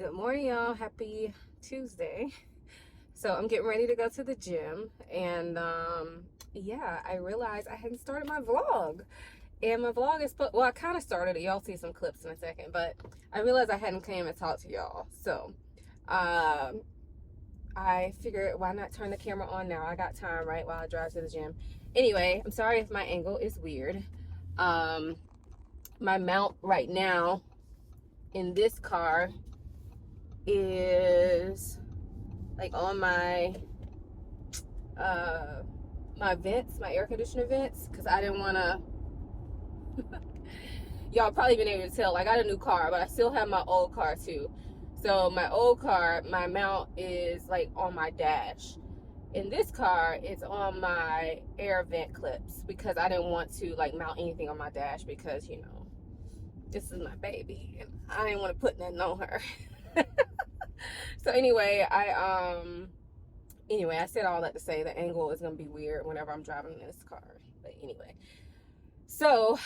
Good morning, y'all. Happy Tuesday. So I'm getting ready to go to the gym, and yeah, I realized I hadn't started my vlog. And my vlog is, well, I kind of started it. Y'all see some clips in a second, but I realized I hadn't came and talked to y'all. So I figured, why not turn the camera on now? I got time, right, while I drive to the gym. Anyway, I'm sorry if my angle is weird. My mount right now in this car is like on my my vents, my air conditioner vents, because I didn't want to y'all probably been able to tell, like, I got a new car, but I still have my old car too. So my old car, my mount is like on my dash. In this car, it's on my air vent clips, because I didn't want to like mount anything on my dash, because you know, this is my baby and I didn't want to put nothing on her. So anyway, I said all that to say the angle is gonna be weird whenever I'm driving in this car. But anyway, so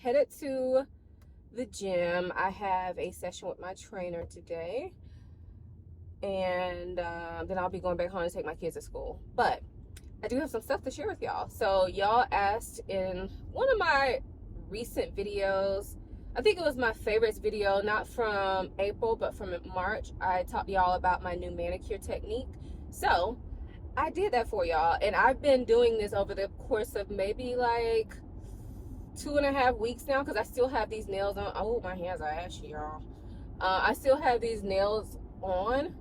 headed to the gym. I have a session with my trainer today, and then I'll be going back home to take my kids to school. But I do have some stuff to share with y'all. So y'all asked in one of my recent videos, I think it was my favorites video, not from April, but from March. I talked to y'all about my new manicure technique. So I did that for y'all, and I've been doing this over the course of maybe like 2.5 weeks now, because I still have these nails on. Oh, my hands are ashy, y'all. I still have these nails on,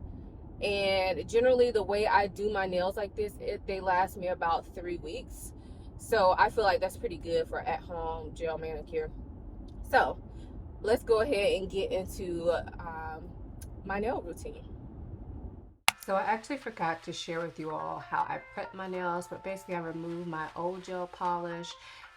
and generally the way I do my nails like this, they last me about 3 weeks. So I feel like that's pretty good for at-home gel manicure. So let's go ahead and get into my nail routine. So I actually forgot to share with you all how I prep my nails, but basically I remove my old gel polish,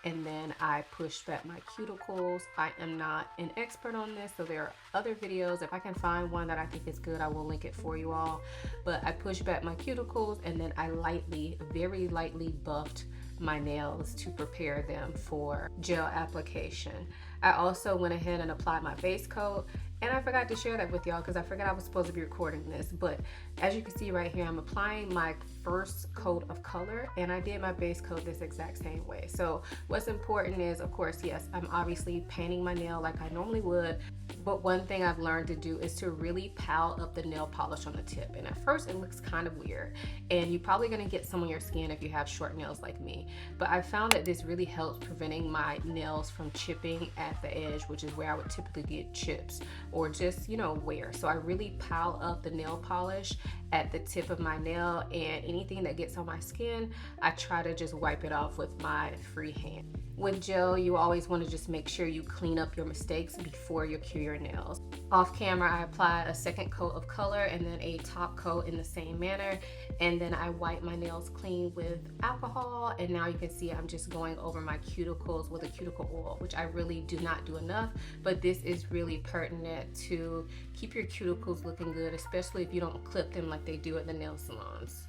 and then I push back my cuticles. I am not an expert on this, so there are other videos. If I can find one that I think is good, I will link it for you all. But I push back my cuticles, and then I lightly, very lightly buffed my nails to prepare them for gel application. I also went ahead and applied my base coat, and I forgot to share that with y'all because I forgot I was supposed to be recording this. But as you can see right here, I'm applying my first coat of color, and I did my base coat this exact same way. So what's important is, of course, yes, I'm obviously painting my nail like I normally would, but one thing I've learned to do is to really pile up the nail polish on the tip. And at first it looks kind of weird, and you're probably gonna get some on your skin if you have short nails like me. But I found that this really helps preventing my nails from chipping at the edge, which is where I would typically get chips or just, you know, wear. So I really pile up the nail polish at the tip of my nail, and anything that gets on my skin, I try to just wipe it off with my free hand. With gel, you always want to just make sure you clean up your mistakes before you cure your nails. Off camera, I apply a second coat of color and then a top coat in the same manner, and then I wipe my nails clean with alcohol. And now you can see I'm just going over my cuticles with a cuticle oil, which I really do not do enough, but this is really pertinent to keep your cuticles looking good, especially if you don't clip them like they do at the nail salons.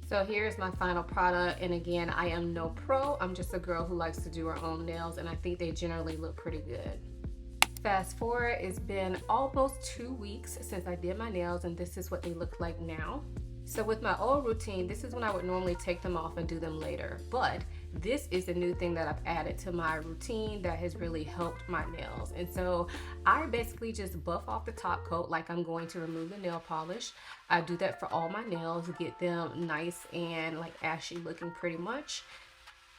So here's my final product, and again, I am no pro. I'm just a girl who likes to do her own nails, and I think they generally look pretty good. Fast forward, it's been almost 2 weeks since I did my nails, and this is what they look like now. So with my old routine, this is when I would normally take them off and do them later, but this is a new thing that I've added to my routine that has really helped my nails. And so I basically just buff off the top coat like I'm going to remove the nail polish. I do that for all my nails, get them nice and like ashy looking pretty much.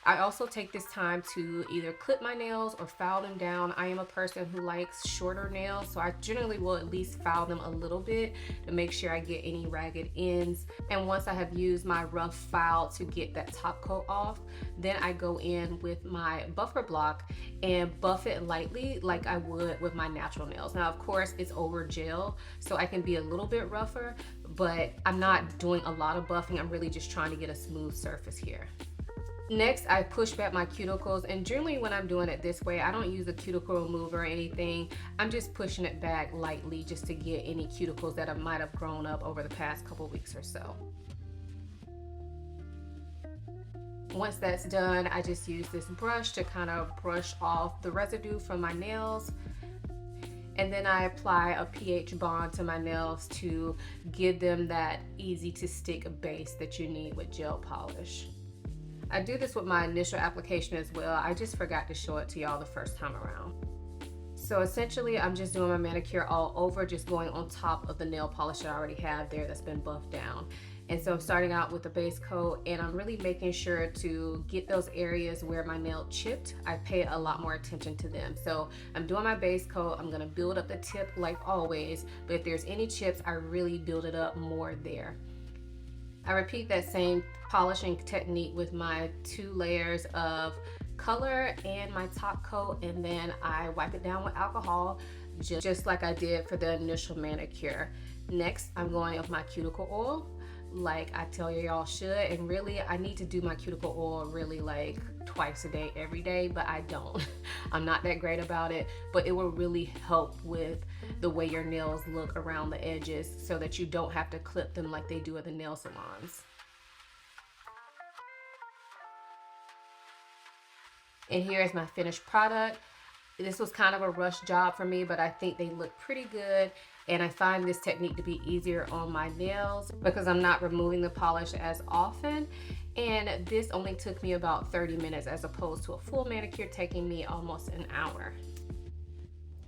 I also take this time to either clip my nails or file them down. I am a person who likes shorter nails, so I generally will at least file them a little bit to make sure I get any ragged ends. And once I have used my rough file to get that top coat off, then I go in with my buffer block and buff it lightly like I would with my natural nails. Now, of course, it's over gel, so I can be a little bit rougher, but I'm not doing a lot of buffing. I'm really just trying to get a smooth surface here. Next, I push back my cuticles, and generally when I'm doing it this way, I don't use a cuticle remover or anything. I'm just pushing it back lightly just to get any cuticles that I might have grown up over the past couple weeks or so. once that's done, I just use this brush to kind of brush off the residue from my nails. And then I apply a pH bond to my nails to give them that easy to stick base that you need with gel polish. I do this with my initial application as well. I just forgot to show it to y'all the first time around. So essentially, I'm just doing my manicure all over, just going on top of the nail polish that I already have there that's been buffed down. And so I'm starting out with the base coat, and I'm really making sure to get those areas where my nail chipped. I pay a lot more attention to them. So I'm doing my base coat. I'm gonna build up the tip like always, but if there's any chips, I really build it up more there. I repeat that same polishing technique with my 2 layers of color and my top coat, and then I wipe it down with alcohol just like I did for the initial manicure. Next, I'm going with my cuticle oil like I tell you y'all should, and really I need to do my cuticle oil really like twice a day every day, but I don't. I'm not that great about it, but it will really help with the way your nails look around the edges so that you don't have to clip them like they do at the nail salons. And here is my finished product. This was kind of a rush job for me, but I think they look pretty good. And I find this technique to be easier on my nails because I'm not removing the polish as often. And this only took me about 30 minutes as opposed to a full manicure taking me almost an hour.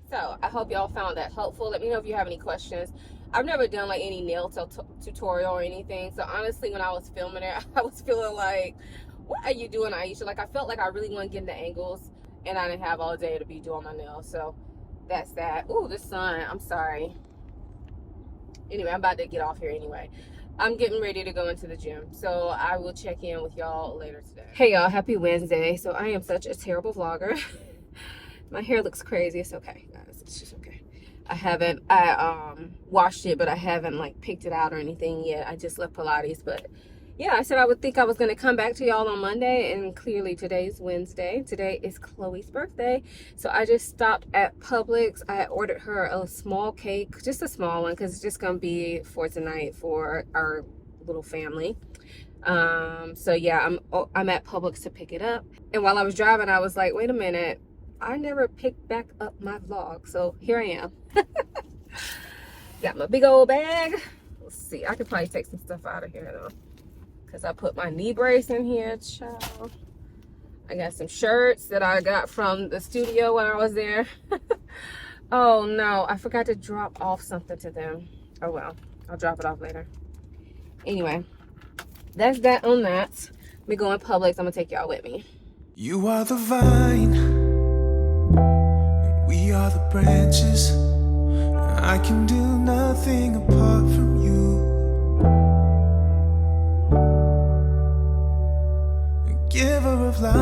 So I hope y'all found that helpful. Let me know if you have any questions. I've never done like any nail tutorial or anything. So honestly, when I was filming it, I was feeling like, what are you doing, Ayesha? Like I felt like I really want to get into angles and I didn't have all day to be doing my nails. So that's that. Ooh, the sun, I'm sorry. Anyway, I'm about to get off here anyway. I'm getting ready to go into the gym. So I will check in with y'all later today. Hey y'all, happy Wednesday. So I am such a terrible vlogger. My hair looks crazy. It's okay, guys. It's just okay. I washed it, but I haven't like picked it out or anything yet. I just left Pilates, but yeah, I said I would think I was going to come back to y'all on Monday, and clearly today's Wednesday. Today is Chloe's birthday, so I just stopped at Publix. I ordered her a small cake, just a small one, because it's just going to be for tonight for our little family. So yeah, I'm at Publix to pick it up, and while I was driving, I was like, wait a minute, I never picked back up my vlog, so here I am. Got my big old bag. Let's see, I could probably take some stuff out of here though, because I put my knee brace in here, child. I got some shirts that I got from the studio when I was there. Oh no, I forgot to drop off something to them. Oh well, I'll drop it off later. Anyway, that's that on that. We go in Publix. I'm gonna take y'all with me. You are the vine, and we are the branches. I can do nothing apart from you. Giver of life,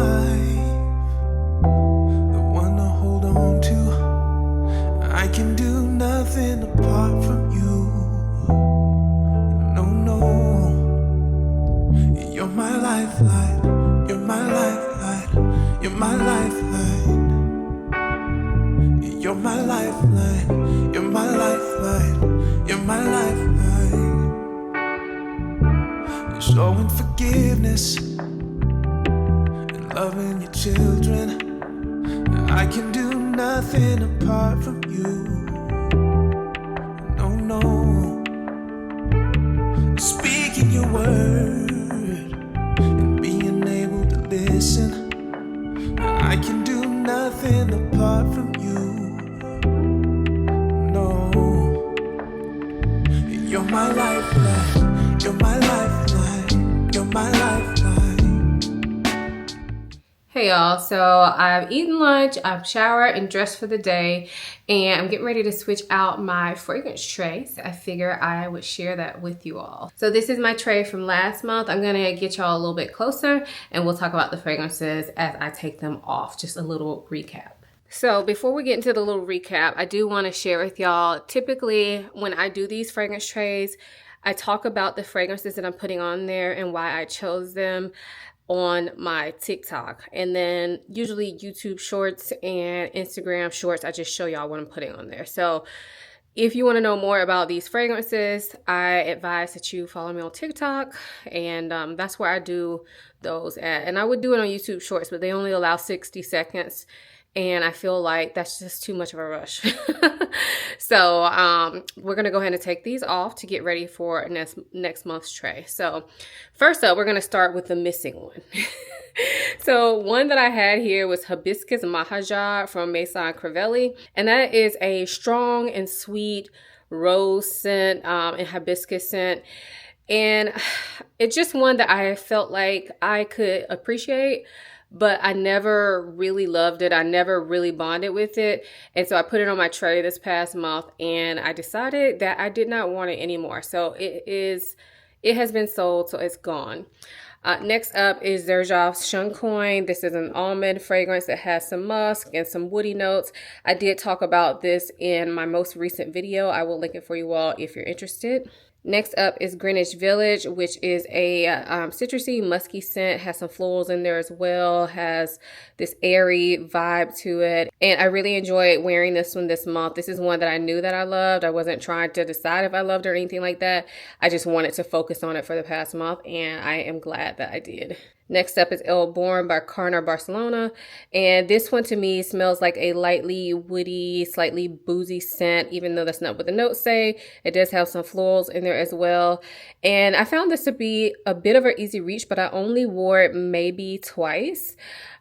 the one to hold on to. I can do nothing apart from you. No, no. You're my lifeline. You're my lifeline. You're my lifeline. You're my lifeline. You're my lifeline. You're my lifeline. You're showing forgiveness, loving your children. I can do nothing apart from you. No, no. Speaking your word and being able to listen. I can do nothing apart from you. No. You're my lifeline. You're my lifeline. You're my lifeline. Hey y'all, so I've eaten lunch, I've showered and dressed for the day, and I'm getting ready to switch out my fragrance tray. So I figure I would share that with you all. So this is my tray from last month. I'm gonna get y'all a little bit closer and we'll talk about the fragrances as I take them off. Just a little recap. So before we get into the little recap, I do want to share with y'all, typically when I do these fragrance trays, I talk about the fragrances that I'm putting on there and why I chose them on my TikTok, and then usually YouTube shorts and Instagram shorts, I just show y'all what I'm putting on there. So If you want to know more about these fragrances, I advise that you follow me on TikTok, and that's where I do those at. And I would do it on YouTube Shorts, but they only allow 60 seconds, and I feel like that's just too much of a rush. So we're going to go ahead and take these off to get ready for next month's tray. So first up, we're going to start with the missing one. So one that I had here was Hibiscus Mahajar from Maison Krewe, and that is a strong and sweet rose scent and hibiscus scent. And it's just one that I felt like I could appreciate, but I never really loved it. I never really bonded with it. And so I put it on my tray this past month, and I decided that I did not want it anymore. So it has been sold, so it's gone. Next up is Xerjoff's Shuncoin. This is an almond fragrance that has some musk and some woody notes. I did talk about this in my most recent video. I will link it for you all if you're interested. Next up is Greenwich Village, which is a citrusy, musky scent. Has some florals in there as well. Has this airy vibe to it. And I really enjoyed wearing this one this month. This is one that I knew that I loved. I wasn't trying to decide if I loved it or anything like that. I just wanted to focus on it for the past month, and I am glad that I did. Next up is El Born by Carner Barcelona. And this one to me smells like a lightly woody, slightly boozy scent, even though that's not what the notes say. It does have some florals in there as well. And I found this to be a bit of an easy reach, but I only wore it maybe twice.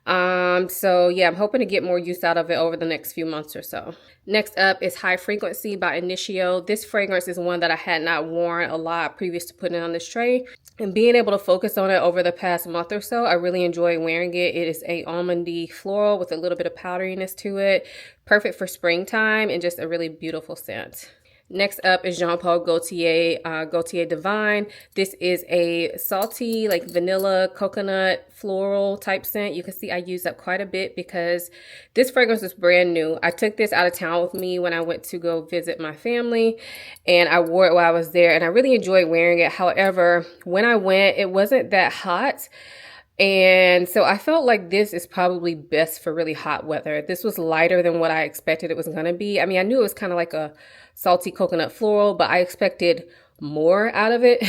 So yeah, I'm hoping to get more use out of it over the next few months or so. Next up is High Frequency by Initio. This fragrance is one that I had not worn a lot previous to putting it on this tray. And being able to focus on it over the past month or so, I really enjoy wearing it. It is a almondy floral with a little bit of powderiness to it. Perfect for springtime and just a really beautiful scent. Next up is Jean Paul Gaultier, Gaultier Divine. This is a salty, like vanilla, coconut, floral type scent. You can see I used up quite a bit because this fragrance is brand new. I took this out of town with me when I went to go visit my family, and I wore it while I was there, and I really enjoyed wearing it. However, when I went, it wasn't that hot. And so I felt like this is probably best for really hot weather. This was lighter than what I expected it was going to be. I mean, I knew it was kind of like a salty coconut floral, but I expected more out of it.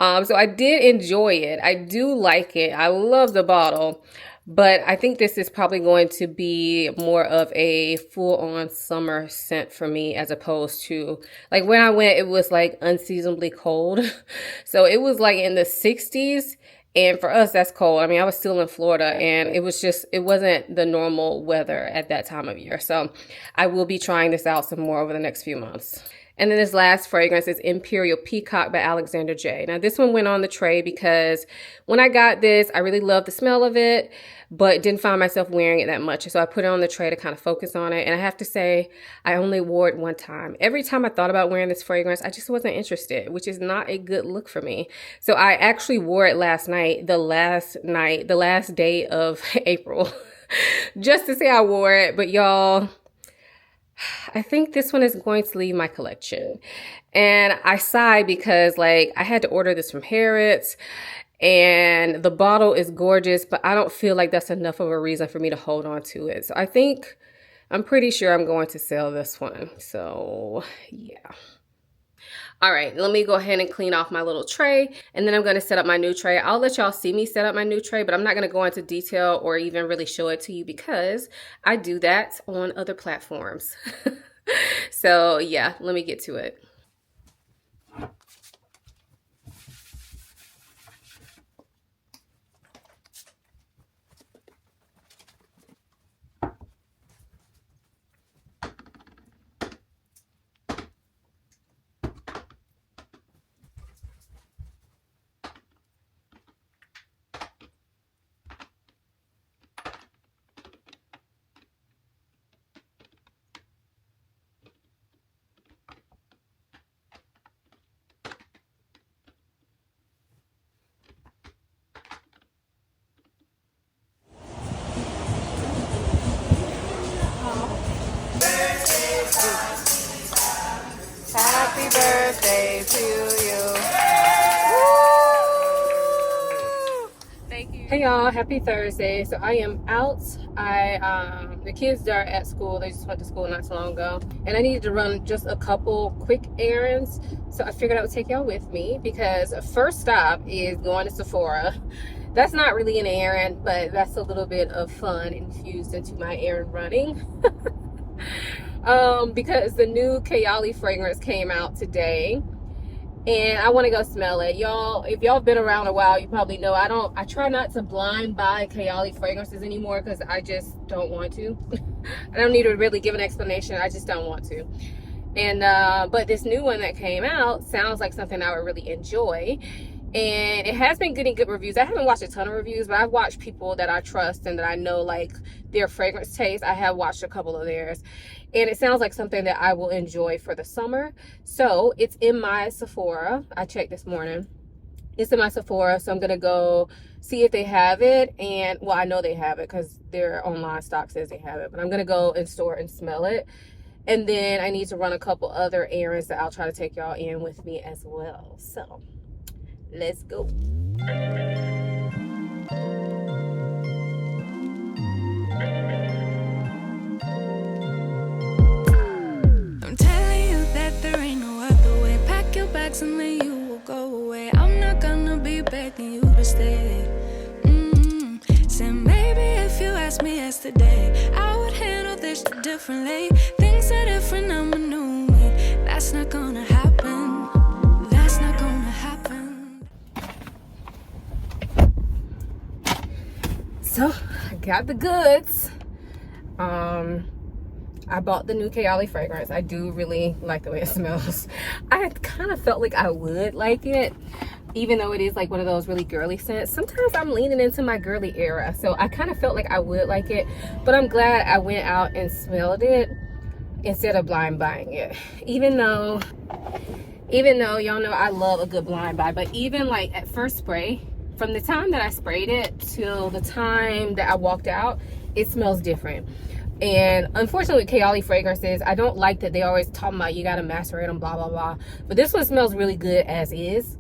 So I did enjoy it. I do like it. I love the bottle, but I think this is probably going to be more of a full-on summer scent for me, as opposed to, like, when I went, it was like unseasonably cold. So it was like in the 60s. And for us, that's cold. I mean, I was still in Florida, and it wasn't the normal weather at that time of year. So I will be trying this out some more over the next few months. And then this last fragrance is Imperial Peacock by Alexander J. Now, this one went on the tray because when I got this, I really loved the smell of it, but didn't find myself wearing it that much. So I put it on the tray to kind of focus on it. And I have to say, I only wore it one time. Every time I thought about wearing this fragrance, I just wasn't interested, which is not a good look for me. So I actually wore it last night, the last day of April, just to say I wore it. But y'all, I think this one is going to leave my collection. And I sigh because, like, I had to order this from Harrods, and the bottle is gorgeous, but I don't feel like that's enough of a reason for me to hold on to it. So I'm pretty sure I'm going to sell this one. So yeah. All right, let me go ahead and clean off my little tray, and then I'm going to set up my new tray. I'll let y'all see me set up my new tray, but I'm not going to go into detail or even really show it to you because I do that on other platforms. So yeah, let me get to it. Happy birthday to you. Woo! Thank you. Hey y'all, happy Thursday. So I am out. The kids are at school. They just went to school not so long ago. And I needed to run just a couple quick errands. So I figured I would take y'all with me because first stop is going to Sephora. That's not really an errand, but that's a little bit of fun infused into my errand running. Because the new Krewe fragrance came out today. And I want to go smell it. Y'all, if y'all been around a while, you probably know I try not to blind buy Krewe fragrances anymore because I just don't want to. I don't need to really give an explanation. I just don't want to. And but this new one that came out sounds like something I would really enjoy. And it has been getting good reviews. I haven't watched a ton of reviews, but I've watched people that I trust and that I know like their fragrance taste. I have watched a couple of theirs. And it sounds like something that I will enjoy for the summer. So it's in my Sephora. I checked this morning. It's in my Sephora. So I'm going to go see if they have it. And well, I know they have it because their online stock says they have it. But I'm going to go in store and smell it. And then I need to run a couple other errands that I'll try to take y'all in with me as well. So let's go. I'm telling you that there ain't no other way. Pack your bags and then you will go away. I'm not gonna be begging you to stay. Said maybe if you asked me yesterday, I would handle this differently. Things are different, I'm a new me. That's not gonna happen. That's not gonna happen. So I got the goods. I bought the new Krewe fragrance. I do really like the way it smells. I kind of felt like I would like it, even though it is like one of those really girly scents. Sometimes I'm leaning into my girly era, so I kind of felt like I would like it, but I'm glad I went out and smelled it instead of blind buying it. Even though y'all know I love a good blind buy, but even like at first spray, from the time that I sprayed it till the time that I walked out, it smells different. And unfortunately, Krewe fragrances, I don't like that they always talk about you gotta macerate them, blah blah blah. But this one smells really good as is,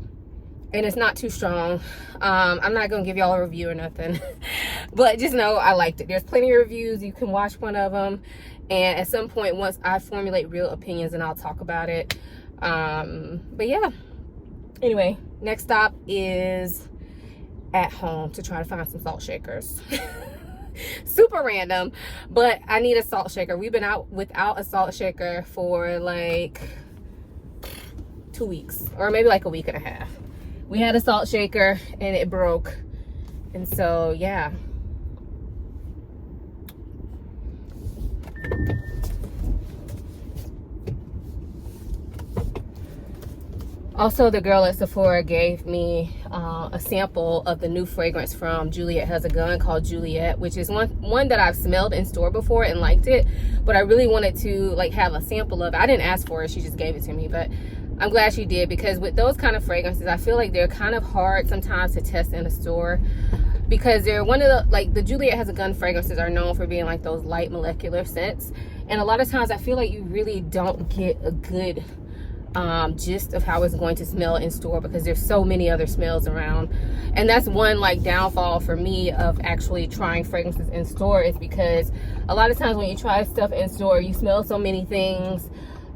and it's not too strong. I'm not gonna give y'all a review or nothing, but just know I liked it. There's plenty of reviews. You can watch one of them, and at some point, once I formulate real opinions, and I'll talk about it. But yeah. Anyway, next stop is at home to try to find some salt shakers. Super random, but I need a salt shaker. We've been out without a salt shaker for like 2 weeks, or maybe like a week and a half. We had a salt shaker and it broke, and so yeah. Also, the girl at Sephora gave me a sample of the new fragrance from Juliet Has a Gun called Juliet, which is one that I've smelled in store before and liked it, but I really wanted to like have a sample of it. I didn't ask for it, she just gave it to me, but I'm glad she did, because with those kind of fragrances, I feel like they're kind of hard sometimes to test in a store, because they're one of the, like the Juliet Has a Gun fragrances are known for being like those light molecular scents, and a lot of times I feel like you really don't get a good gist of how it's going to smell in store, because there's so many other smells around. And that's one like downfall for me of actually trying fragrances in store, is because a lot of times when you try stuff in store, you smell so many things,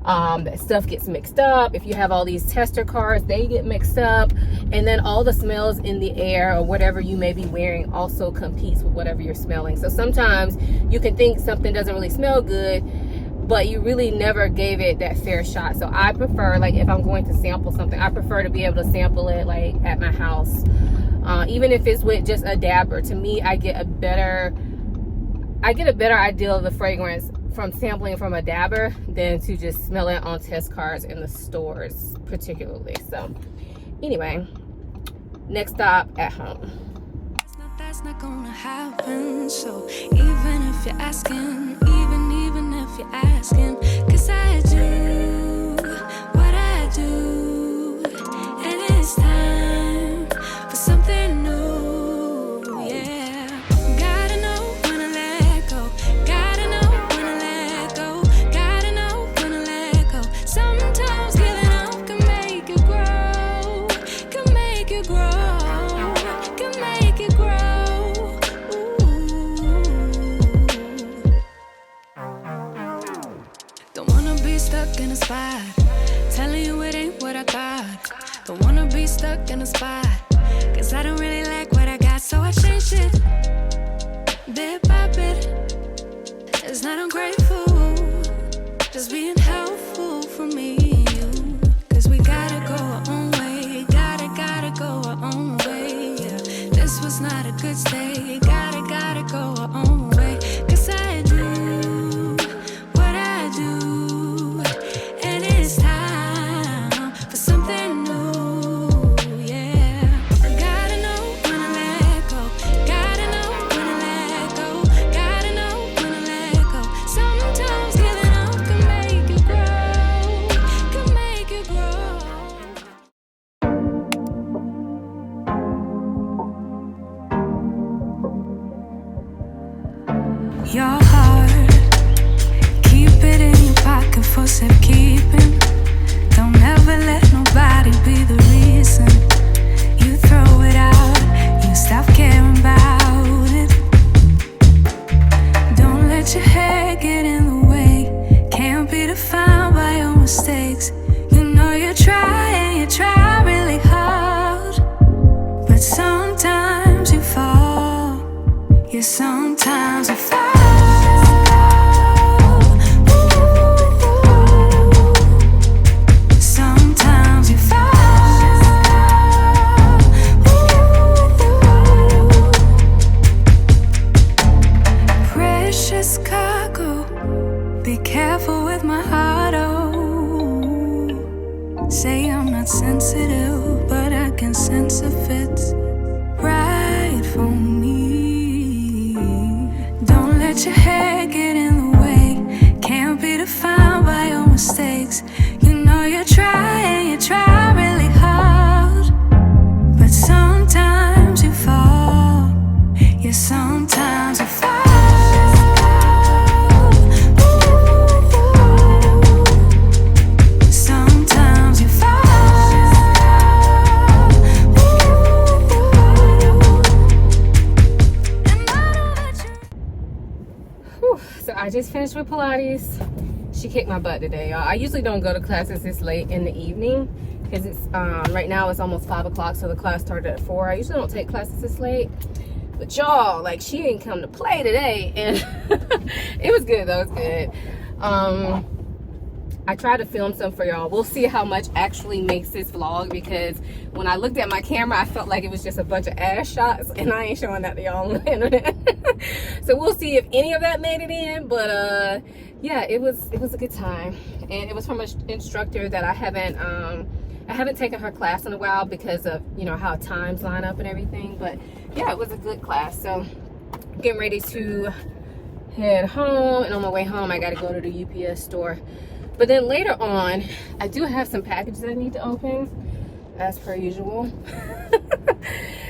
that stuff gets mixed up. If you have all these tester cards, they get mixed up, and then all the smells in the air or whatever you may be wearing also competes with whatever you're smelling. So sometimes you can think something doesn't really smell good, but you really never gave it that fair shot. So I prefer, like if I'm going to sample something, I prefer to be able to sample it like at my house, even if it's with just a dabber. To me, I get a better idea of the fragrance from sampling from a dabber than to just smell it on test cards in the stores particularly. So anyway, next stop at home. That's not gonna happen. So even if you're asking, even if you're asking, 'cause I do what I do, and it's time for something new. Yeah, gotta know when to let go, gotta know when to let go, gotta know when to let go. Sometimes giving up can make you grow, can make you grow, can make you grow. the spot. Telling you it ain't what I thought. Don't wanna be stuck in a spot. Cause I don't really like what I got, so I changed it bit by bit. It's not ungrateful, just being helpful for me and you. Cause we gotta go our own way. Gotta go our own way, yeah. This was not a good stay. Gotta go our own way. Cause I do what I do, and it's time for something new, yeah. I gotta know when to let go. Gotta know when to let go. Gotta know when to let go. Sometimes giving up can make you grow. Can make you grow. Your heart, keep it in your pocket for safekeeping. Don't ever let nobody be the reason you throw it out. You stop caring about it. Don't let your head get in the way. Can't be defined by your mistakes. You know you try and you try really hard, but sometimes you fall. Yeah, sometimes you fall. Sometimes you fall. Precious cargo, be careful with my heart, oh. Say I'm not sensitive, but I can sense if it's right for me. Don't let your head get in the way. Can't be defined by your mistakes. You know you try and you try really hard, but sometimes you fall. Yeah, sometimes you fall. Sometimes you fall. And I know that you. Whew. So I just finished with Pilates. She kicked my butt today, y'all. I usually don't go to classes this late in the evening because it's right now it's almost 5 o'clock, so the class started at 4. I usually don't take classes this late, but y'all, like, she didn't come to play today, and it was good though. It's good. I tried to film some for y'all. We'll see how much actually makes this vlog, because when I looked at my camera, I felt like it was just a bunch of ass shots, and I ain't showing that to y'all on the internet. So we'll see if any of that made it in, but yeah, it was a good time, and it was from an instructor that I haven't taken her class in a while because of, you know, how times line up and everything. But yeah, it was a good class. So I'm getting ready to head home, and on my way home I got to go to the UPS store. But then later on, I do have some packages I need to open, as per usual.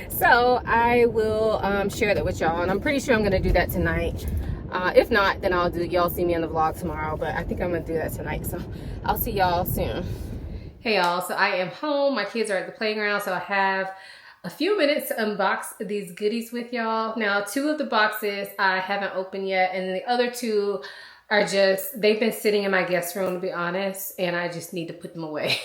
So I will share that with y'all, and I'm pretty sure I'm gonna do that tonight. If not, then y'all see me in the vlog tomorrow, but I think I'm gonna do that tonight. So I'll see y'all soon. Hey y'all, so I am home. My kids are at the playground, so I have a few minutes to unbox these goodies with y'all. Now, 2 of the boxes I haven't opened yet, and the other 2 are just, they've been sitting in my guest room, to be honest, and I just need to put them away.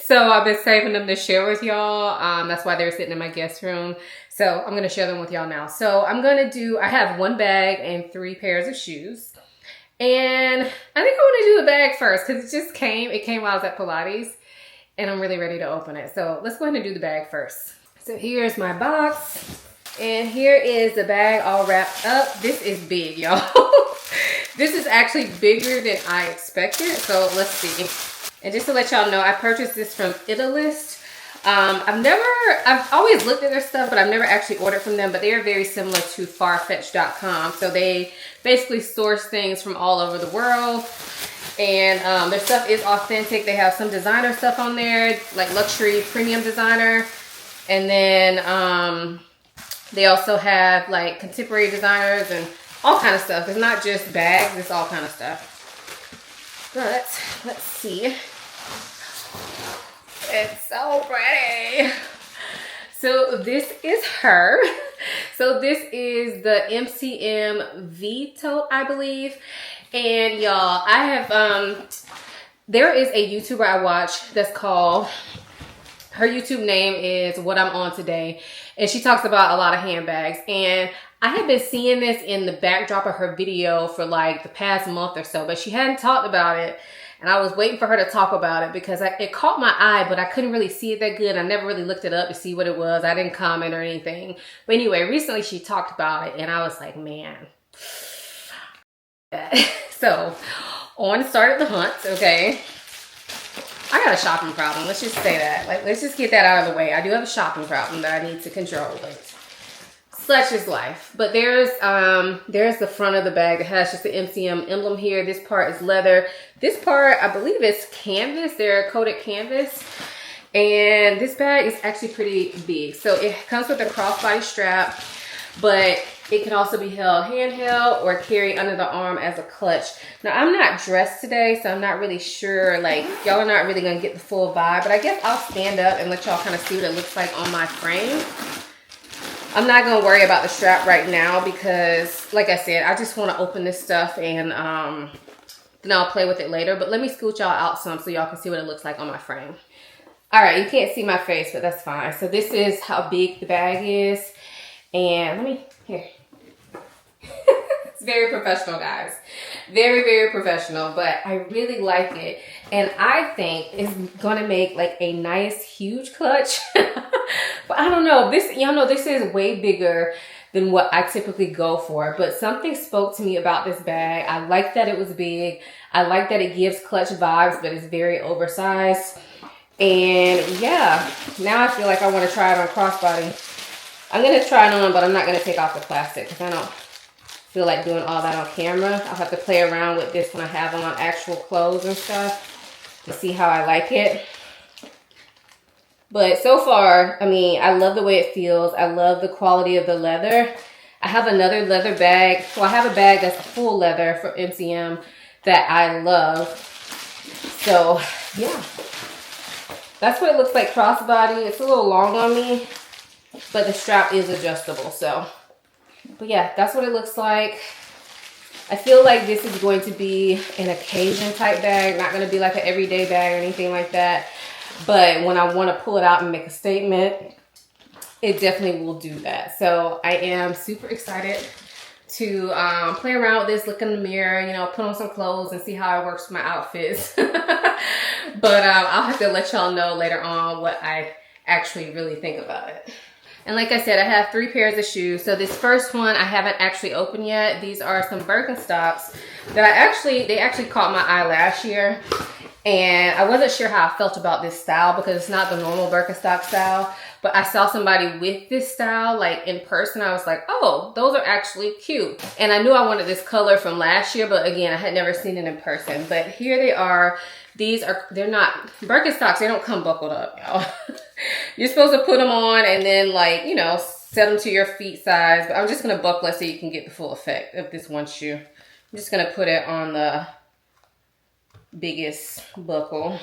So I've been saving them to share with y'all. That's why they're sitting in my guest room. So I'm gonna share them with y'all now. So I have 1 bag and 3 pairs of shoes. And I think I wanna do the bag first, because it came while I was at Pilates, and I'm really ready to open it. So let's go ahead and do the bag first. So here's my box, and here is the bag all wrapped up. This is big, y'all. This is actually bigger than I expected, so let's see. And just to let y'all know, I purchased this from Italist. I've always looked at their stuff, but I've never actually ordered from them, but they are very similar to farfetch.com. So they basically source things from all over the world, and their stuff is authentic. They have some designer stuff on there, like luxury premium designer, and then they also have like contemporary designers and all kind of stuff. It's not just bags, it's all kind of stuff. But let's see. It's so pretty. So this is her. So this is the MCM V tote, I believe. And y'all, I have There is a YouTuber I watch that's called, her YouTube name is What I'm On Today, and she talks about a lot of handbags. And I had been seeing this in the backdrop of her video for like the past month or so, but she hadn't talked about it. And I was waiting for her to talk about it because it caught my eye, but I couldn't really see it that good. I never really looked it up to see what it was. I didn't comment or anything. But anyway, recently she talked about it, and I was like, man. So, on started the hunt, okay? I got a shopping problem. Let's just say that. Like, let's just get that out of the way. I do have a shopping problem that I need to control, but such is life. But there's the front of the bag that has just the MCM emblem here. This part is leather. This part, I believe, is canvas. They're coated canvas. And this bag is actually pretty big. So it comes with a crossbody strap, but it can also be held handheld or carried under the arm as a clutch. Now, I'm not dressed today, so I'm not really sure. Like, y'all are not really going to get the full vibe. But I guess I'll stand up and let y'all kind of see what it looks like on my frame. I'm not going to worry about the strap right now because, like I said, I just want to open this stuff and then I'll play with it later. But let me scoot y'all out some so y'all can see what it looks like on my frame. All right, you can't see my face, but that's fine. So this is how big the bag is. And here. It's very professional, guys. Very, very professional, but I really like it. And I think it's gonna make like a nice, huge clutch. But I don't know, y'all know this is way bigger than what I typically go for. But something spoke to me about this bag. I like that it was big. I like that it gives clutch vibes, but it's very oversized. And yeah, now I feel like I want to try it on crossbody. I'm going to try it on, but I'm not going to take off the plastic because I don't feel like doing all that on camera. I'll have to play around with this when I have on actual clothes and stuff to see how I like it. But so far, I mean, I love the way it feels. I love the quality of the leather. I have another leather bag. Well, I have a bag that's full leather for MCM that I love. So, yeah. That's what it looks like crossbody. It's a little long on me, but the strap is adjustable. So, but yeah, that's what it looks like. I feel like this is going to be an occasion type bag, not going to be like an everyday bag or anything like that. But when I want to pull it out and make a statement, it definitely will do that. So I am super excited to play around with this, look in the mirror, you know, put on some clothes and see how it works with my outfits. But I'll have to let y'all know later on what I actually really think about it. And like I said, I have 3 pairs of shoes. So this first one I haven't actually opened yet. These are some Birkenstocks that they actually caught my eye last year. And I wasn't sure how I felt about this style because it's not the normal Birkenstock style. But I saw somebody with this style like in person. I was like, oh, those are actually cute. And I knew I wanted this color from last year, but again, I had never seen it in person. But here they are. They're not Birkenstocks. They don't come buckled up, y'all. You're supposed to put them on and then like, you know, set them to your feet size. But I'm just going to buckle it so you can get the full effect of this one shoe. I'm just going to put it on the biggest buckle.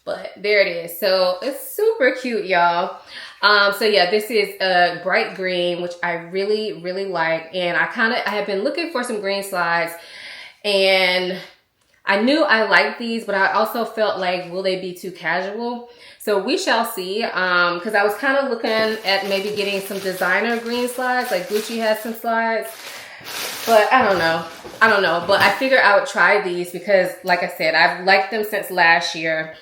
But there it is. So it's super cute, y'all. So yeah, this is a bright green, which I really, really like. And I have been looking for some green slides, and I knew I liked these, but I also felt like, will they be too casual? So we shall see. Because I was kind of looking at maybe getting some designer green slides, like Gucci has some slides. But I don't know. But I figured I would try these because, like I said, I've liked them since last year.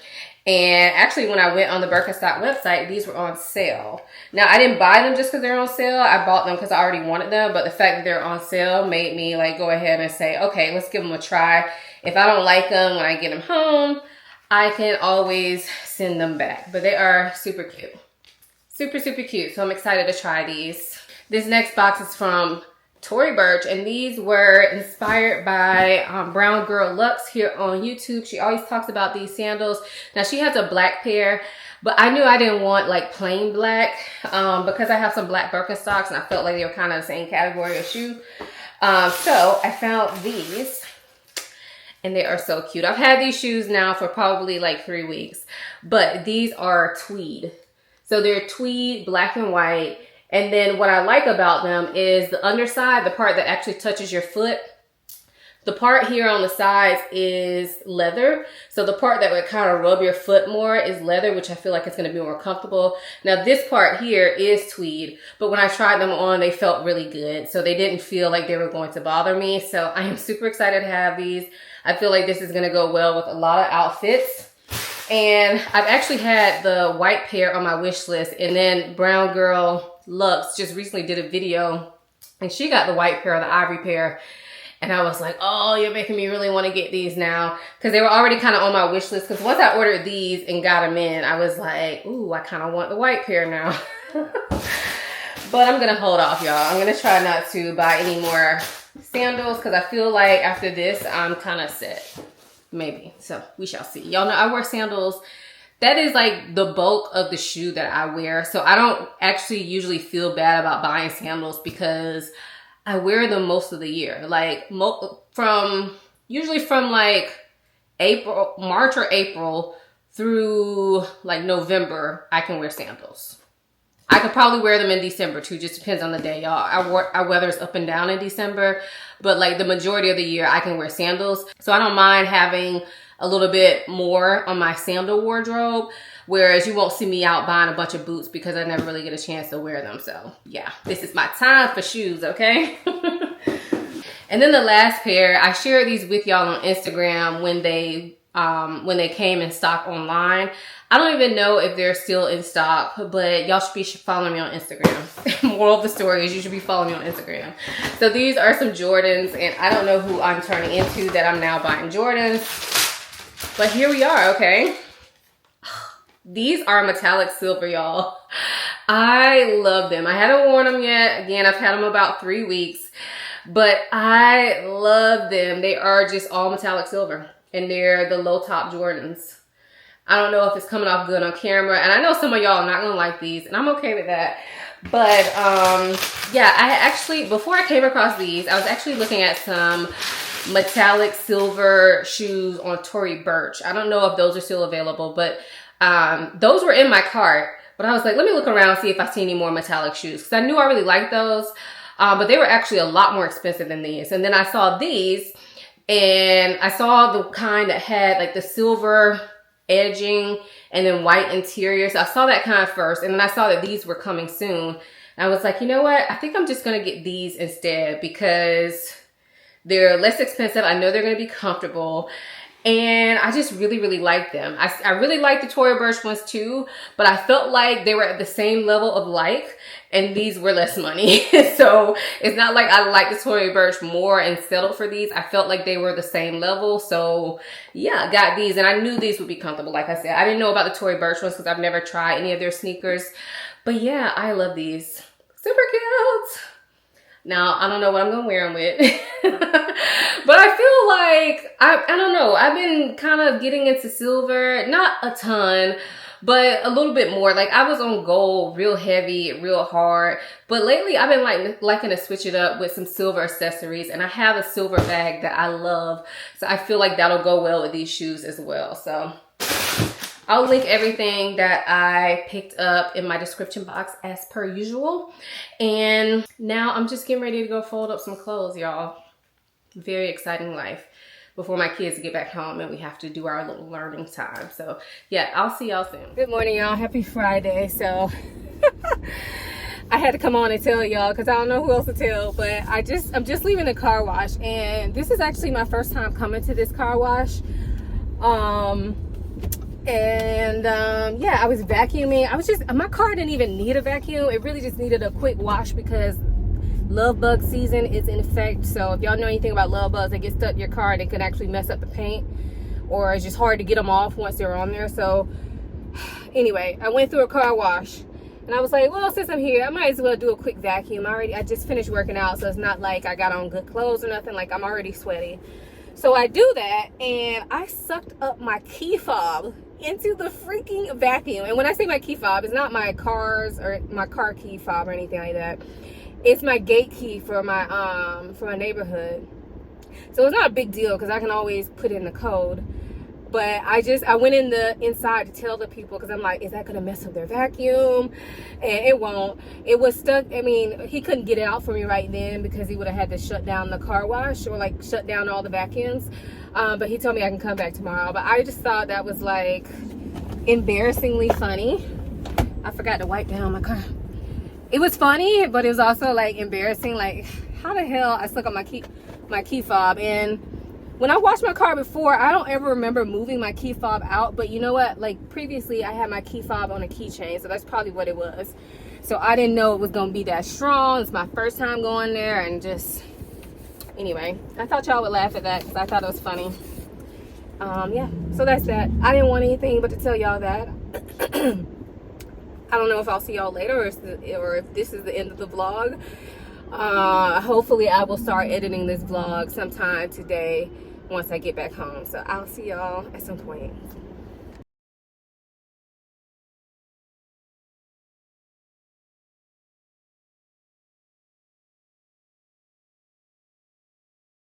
And actually, when I went on the Birkenstock website, these were on sale. Now, I didn't buy them just because they're on sale. I bought them because I already wanted them. But the fact that they're on sale made me like go ahead and say, okay, let's give them a try. If I don't like them when I get them home, I can always send them back. But they are super cute. Super, super cute. So I'm excited to try these. This next box is from Tory Burch, and these were inspired by Brown Girl Lux here on YouTube. She always talks about these sandals. Now she has a black pair, but I knew I didn't want like plain black because I have some black Birkenstocks and I felt like they were kind of the same category of shoe. So I found these, and they are so cute. I've had these shoes now for probably like 3 weeks, but these are tweed. So they're tweed, black and white. And then what I like about them is the underside, the part that actually touches your foot. The part here on the sides is leather. So the part that would kind of rub your foot more is leather, which I feel like it's going to be more comfortable. Now this part here is tweed, but when I tried them on, they felt really good. So they didn't feel like they were going to bother me. So I am super excited to have these. I feel like this is going to go well with a lot of outfits. And I've actually had the white pair on my wish list, and then Brown Girl Lux just recently did a video and she got the white pair or the ivory pair. And I was like, oh, you're making me really want to get these now. Because they were already kind of on my wish list. Because once I ordered these and got them in, I was like, ooh, I kind of want the white pair now. But I'm going to hold off, y'all. I'm going to try not to buy any more sandals. Because I feel like after this, I'm kind of set. Maybe. So we shall see. Y'all know I wear sandals. That is like the bulk of the shoe that I wear. So I don't actually usually feel bad about buying sandals because I wear them most of the year. Like usually from like March or April through like November, I can wear sandals. I could probably wear them in December too, just depends on the day, y'all. Our weather's up and down in December, but like the majority of the year I can wear sandals. So I don't mind having a little bit more on my sandal wardrobe, whereas you won't see me out buying a bunch of boots because I never really get a chance to wear them. So yeah, this is my time for shoes, okay? And then the last pair, I shared these with y'all on Instagram when they came in stock online. I don't even know if they're still in stock, but y'all should be following me on Instagram. Moral of the story is you should be following me on Instagram. So these are some Jordans, and I don't know who I'm turning into that I'm now buying Jordans. But here we are, okay? These are metallic silver, y'all. I love them. I haven't worn them yet. Again, I've had them about 3 weeks, but I love them. They are just all metallic silver, and they're the low top Jordans. I don't know if it's coming off good on camera, and I know some of y'all are not gonna like these, and I'm okay with that. But yeah, I actually, before I came across these, I was actually looking at some metallic silver shoes on Tory Burch. I don't know if those are still available, but those were in my cart. But I was like, let me look around and see if I see any more metallic shoes, because I knew I really liked those, but they were actually a lot more expensive than these. And then I saw these, and I saw the kind that had like the silver edging and then white interior. So I saw that kind first, and then I saw that these were coming soon. And I was like, you know what? I think I'm just gonna get these instead because they're less expensive. I know they're gonna be comfortable. And I just really, really like them. I really like the Tory Burch ones too, but I felt like they were at the same level of like, and these were less money. So it's not like I like the Tory Burch more and settled for these. I felt like they were the same level. So yeah, I got these, and I knew these would be comfortable. Like I said, I didn't know about the Tory Burch ones because I've never tried any of their sneakers. But yeah, I love these. Super cute. Now, I don't know what I'm going to wear them with. But I feel like, I don't know, I've been kind of getting into silver. Not a ton, but a little bit more. Like, I was on gold real heavy, real hard. But lately, I've been liking to switch it up with some silver accessories. And I have a silver bag that I love. So I feel like that'll go well with these shoes as well. So I'll link everything that I picked up in my description box as per usual. And now I'm just getting ready to go fold up some clothes, y'all. Very exciting life before my kids get back home and we have to do our little learning time. So yeah, I'll see y'all soon. Good morning, y'all. Happy Friday. So I had to come on and tell y'all because I don't know who else to tell, but I'm just leaving the car wash, and this is actually my first time coming to this car wash. Yeah, I was vacuuming. My car didn't even need a vacuum. It really just needed a quick wash because love bug season is in effect. So if y'all know anything about love bugs, they get stuck in your car and it can actually mess up the paint, or it's just hard to get them off once they're on there. So anyway, I went through a car wash and I was like, well, since I'm here, I might as well do a quick vacuum. I just finished working out, so it's not like I got on good clothes or nothing. Like, I'm already sweaty. So I do that, and I sucked up my key fob into the freaking vacuum. And when I say my key fob, it's not my car's or my car key fob or anything like that. It's my gate key for my neighborhood. So it's not a big deal because I can always put in the code. But I went inside to tell the people, because I'm like, is that gonna mess up their vacuum? And it won't. It was stuck. I mean, he couldn't get it out for me right then because he would have had to shut down the car wash, or like shut down all the vacuums. But he told me I can come back tomorrow. But I just thought that was like embarrassingly funny. I forgot to wipe down my car. It was funny, but it was also like embarrassing. Like, how the hell I stuck on my key fob? And when I washed my car before, I don't ever remember moving my key fob out. But you know what? Like, previously, I had my key fob on a keychain. So that's probably what it was. So I didn't know it was going to be that strong. It's my first time going there. And just, anyway, I thought y'all would laugh at that because I thought it was funny. Yeah, so that's that. I didn't want anything but to tell y'all that. I don't know if I'll see y'all later, or if this is the end of the vlog. Hopefully I will start editing this vlog sometime today once I get back home. So I'll see y'all at some point.